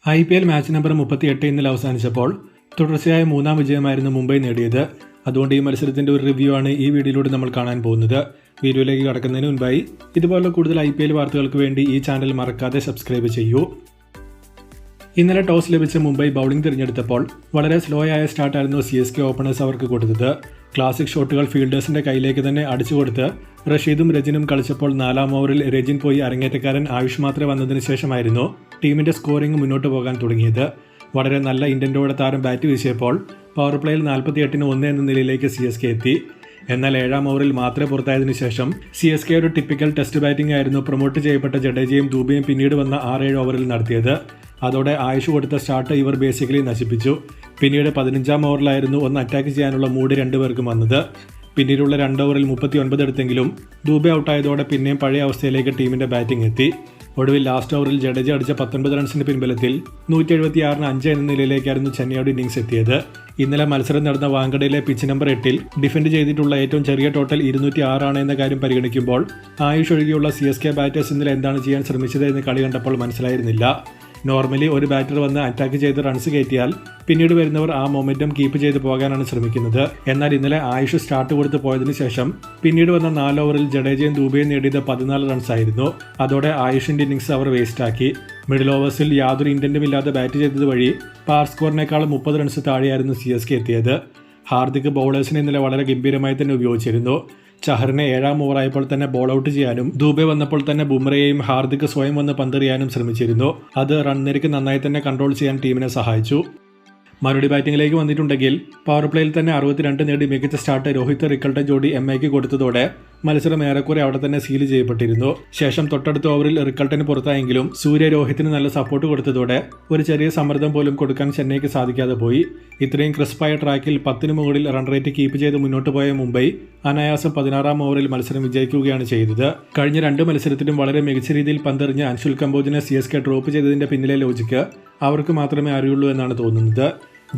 IPL match number 38 ഇന്നലെ അവസാനിച്ചപ്പോൾ തുടർച്ചയായ മൂന്നാം വിജയമായിരുന്നു മുംബൈ നേടിയത്. അതുകൊണ്ട് ഈ മത്സരത്തിന്റെ ഒരു റിവ്യൂ ആണ് ഈ വീഡിയോയിലൂടെ നമ്മൾ കാണാൻ പോകുന്നത്. വീഡിയോയിലേക്ക് കടക്കുന്നതിന് മുൻപായി ഇതുപോലുള്ള കൂടുതൽ IPL വാർത്തകൾക്ക് വേണ്ടി ഈ ചാനൽ മറക്കാതെ സബ്സ്ക്രൈബ് ചെയ്യൂ. ഇന്നലെ ടോസ് ലഭിച്ച മുംബൈ ബൗളിംഗ് തിരഞ്ഞെടുത്തപ്പോൾ വളരെ സ്ലോ ആയ സ്റ്റാർട്ടായിരുന്നു CSK ഓപ്പണേഴ്സ് അവർക്ക് കൊടുത്തത്. ക്ലാസിക് ഷോട്ടുകൾ ഫീൽഡേഴ്സിന്റെ കയ്യിലേക്ക് തന്നെ അടിച്ചുകൊടുത്ത് റഷീദും രജിനും കളിച്ചപ്പോൾ 4-ാം ഓവറിൽ രജിൻ പോയി അരങ്ങേറ്റക്കാരൻ ആയുഷ് മാത്രം വന്നതിന് ശേഷമായിരുന്നു ടീമിന്റെ സ്കോറിംഗ് മുന്നോട്ട് പോകാൻ തുടങ്ങിയത്. വളരെ നല്ല ഇന്റന്റോടെ താരം ബാറ്റ് വീശിയപ്പോൾ പവർ പ്ലേയിൽ 48-1 എന്ന നിലയിലേക്ക് CSK എത്തി. എന്നാൽ 7-ാം ഓവറിൽ മാത്രമേ പുറത്തായതിനു ശേഷം CSK ഒരു ടിപ്പിക്കൽ ടെസ്റ്റ് ബാറ്റിംഗ് ആയിരുന്നു പ്രൊമോട്ട് ചെയ്യപ്പെട്ട ജഡേജയും ദൂബെയും പിന്നീട് വന്ന 6-7 ഓവറിൽ നടത്തിയത്. അതോടെ ആയുഷ് കൊടുത്ത സ്റ്റാർട്ട് ഇവർ ബേസിക്കലി നശിപ്പിച്ചു. പിന്നീട് 15-ാം ഓവറിലായിരുന്നു ഒന്ന് അറ്റാക്ക് ചെയ്യാനുള്ള മൂഡ് രണ്ടുപേർക്കും വന്നത്. പിന്നീടുള്ള 2 ഓവറിൽ 39 എടുത്തെങ്കിലും ദൂബെ ഔട്ടായതോടെ പിന്നെയും പഴയ അവസ്ഥയിലേക്ക് ടീമിന്റെ ബാറ്റിംഗ് എത്തി. ഒടുവിൽ ലാസ്റ്റ് ഓവറിൽ ജഡേജ അടിച്ച 19 റൺസിന്റെ പിൻബലത്തിൽ 176-5 എന്ന നിലയിലേക്കായിരുന്നു ചെന്നൈയുടെ ഇന്നിംഗ്സ് എത്തിയത്. ഇന്നലെ മത്സരം നടന്ന വാങ്കഡയിലെ പിച്ച് നമ്പർ 8-ൽ ഡിഫെൻഡ് ചെയ്തിട്ടുള്ള ഏറ്റവും ചെറിയ ടോട്ടൽ 206 ആണ് എന്ന കാര്യം പരിഗണിക്കുമ്പോൾ ആയുഷ് ഒഴികെയുള്ള CSK ബാറ്റേഴ്സ് ഇന്നലെ എന്താണ് ചെയ്യാൻ ശ്രമിച്ചത് എന്ന് കളി കണ്ടപ്പോൾ മനസ്സിലായിരുന്നില്ല. നോർമലി ഒരു ബാറ്റർ വന്ന് അറ്റാക്ക് ചെയ്ത് റൺസ് കയറ്റിയാൽ പിന്നീട് വരുന്നവർ ആ മൊമെന്റം കീപ്പ് ചെയ്ത് പോകാനാണ് ശ്രമിക്കുന്നത്. എന്നാൽ ഇന്നലെ ആയുഷ് സ്റ്റാർട്ട് കൊടുത്ത് പോയതിനു ശേഷം പിന്നീട് വന്ന 4 ഓവറിൽ ജഡേജയും ദൂബെയും നേടിയത് 14 റൺസ് ആയിരുന്നു. അതോടെ ആയുഷിന്റെ ഇന്നിംഗ്സ് അവർ വേസ്റ്റാക്കി. മിഡിൽ ഓവേഴ്സിൽ യാതൊരു ഇന്റന്റും ഇല്ലാതെ ബാറ്റ് ചെയ്തത് വഴി പാർ സ്കോറിനേക്കാളും 30 റൺസ് താഴെയായിരുന്നു CSK എത്തിയത്. ഹാർദിക് ബൗളേഴ്സിനെ ഇന്നലെ വളരെ ഗംഭീരമായി തന്നെ ഉപയോഗിച്ചിരുന്നു. ചഹറിനെ 7-ാം ഓവറായപ്പോൾ തന്നെ ബോൾ ഔട്ട് ചെയ്യാനും ദൂബെ വന്നപ്പോൾ തന്നെ ബുംറയെയും ഹാർദിക് സ്വയം വന്ന് പന്തെറിയാനും ശ്രമിച്ചിരുന്നു. അത് റൺ നിരക്ക് നന്നായി തന്നെ കൺട്രോൾ ചെയ്യാൻ ടീമിനെ സഹായിച്ചു. മറുപടി ബാറ്റിംഗിലേക്ക് വന്നിട്ടുണ്ടെങ്കിൽ പവർ പ്ലേയിൽ തന്നെ 62 നേടി മികച്ച സ്റ്റാർട്ട് രോഹിത് റിക്കൾട്ടൺ ജോഡി MIക്ക് കൊടുത്തതോടെ മത്സരം ഏറെക്കുറെ അവിടെ തന്നെ സീൽ ചെയ്യപ്പെട്ടിരുന്നു. ശേഷം തൊട്ടടുത്ത ഓവറിൽ റിക്കൾട്ടന് പുറത്തായെങ്കിലും സൂര്യ രോഹിത്തിന് നല്ല സപ്പോർട്ട് കൊടുത്തതോടെ ഒരു ചെറിയ സമ്മർദ്ദം പോലും കൊടുക്കാൻ ചെന്നൈക്ക് സാധിക്കാതെ പോയി. ഇത്രയും ക്രിസ്പായ ട്രാക്കിൽ 10-ന് മുകളിൽ റൺ റേറ്റ് കീപ്പ് ചെയ്ത് മുന്നോട്ട് പോയ മുംബൈ അനായാസം 16-ാം ഓവറിൽ മത്സരം വിജയിക്കുകയാണ് ചെയ്തത്. കഴിഞ്ഞ 2 മത്സരത്തിലും വളരെ മികച്ച രീതിയിൽ പന്തെറിഞ്ഞ അൻഷുൽ കമ്പോജിനെ CSK ഡ്രോപ്പ് ചെയ്തതിന്റെ പിന്നിലെ ലോജിക്ക് അവർക്ക് മാത്രമേ അറിയുള്ളൂ എന്നാണ് തോന്നുന്നത്.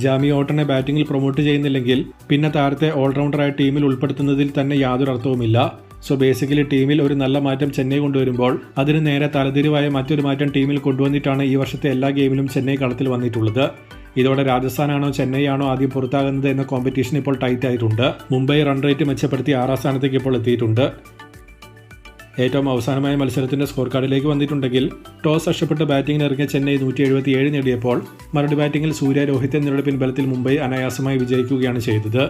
ജാമി ഓട്ടനെ ബാറ്റിംഗിൽ പ്രൊമോട്ട് ചെയ്യുന്നില്ലെങ്കിൽ പിന്നെ താരത്തെ ഓൾറൗണ്ടറായ ടീമിൽ ഉൾപ്പെടുത്തുന്നതിൽ തന്നെ യാതൊരു അർത്ഥവുമില്ല. സോ ബേസിക്കലി ടീമിൽ ഒരു നല്ല മാറ്റം ചെന്നൈ കൊണ്ടുവരുമ്പോൾ അതിന് നേരെ തലതിരിവായ മറ്റൊരു മാറ്റം ടീമിൽ കൊണ്ടുവന്നിട്ടാണ് ഈ വർഷത്തെ എല്ലാ ഗെയിമിലും ചെന്നൈ കളത്തിൽ വന്നിട്ടുള്ളത്. ഇതോടെ രാജസ്ഥാനാണോ ചെന്നൈ ആണോ ആദ്യം പുറത്താകുന്നത് എന്ന കോമ്പറ്റീഷൻ ഇപ്പോൾ ടൈറ്റ് ആയിട്ടുണ്ട്. മുംബൈ റൺ റേറ്റ് മെച്ചപ്പെടുത്തി 6-ാം സ്ഥാനത്തേക്ക് ഇപ്പോൾ എത്തിയിട്ടുണ്ട്. ഏറ്റവും അവസാനമായ മത്സരത്തിന്റെ സ്കോർ കാർഡിലേക്ക് വന്നിട്ടുണ്ടെങ്കിൽ ടോസ് നഷ്ടപ്പെട്ട് ബാറ്റിംഗിന് ഇറങ്ങിയ ചെന്നൈ 177 നേടിയപ്പോൾ മറുപടി ബാറ്റിംഗിൽ സൂര്യ രോഹിത് എന്നിവരുടെ പിൻബലത്തിൽ മുംബൈ അനായാസമായി വിജയിക്കുകയാണ് ചെയ്തത്.